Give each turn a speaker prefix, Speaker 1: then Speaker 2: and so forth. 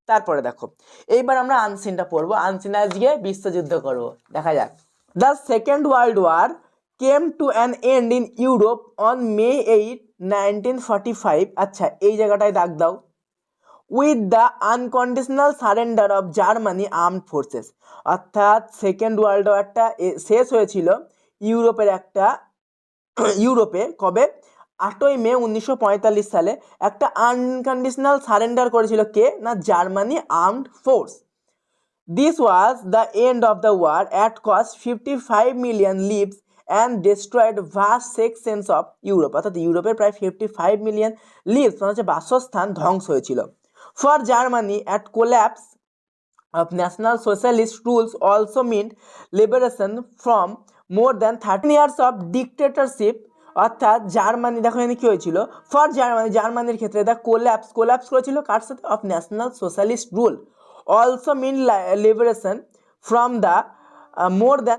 Speaker 1: তারপরে দেখো এইবার আমরা আনসিনটা পড়বো, আনসিন আজকে বিশ্বযুদ্ধ করব, দেখা যাক। The second world war came to an end in Europe on May 8, 1945। আচ্ছা এই জায়গাটায় দাগ দাও। With the unconditional surrender of Germany armed forces, অর্থাৎ সেকেন্ড ওয়ার্ল্ড ওয়ারটা শেষ হয়েছিল ইউরোপে কবে, 8ই মে 1945 সালে একটা আনকন্ডিশনাল সারেন্ডার করেছিল কে না, Germany armed force. This was the end of the war at cost 55 million lives and destroyed vast sections of Europe, অর্থাৎ ইউরোপের প্রায় 55 মিলিয়ন লিভস মানে হচ্ছে বাসস্থান ধ্বংস হয়েছিল। For Germany at collapse of national socialist rules also meant liberation from more than 13 years of dictatorship, অর্থাৎ Germany দেখো এখানে কি হয়েছিল, ফর জার্মানির ক্ষেত্রে দ্য কোল্যাপস করেছিল কার সাথে, of national socialist rule, also mean liberation from the more than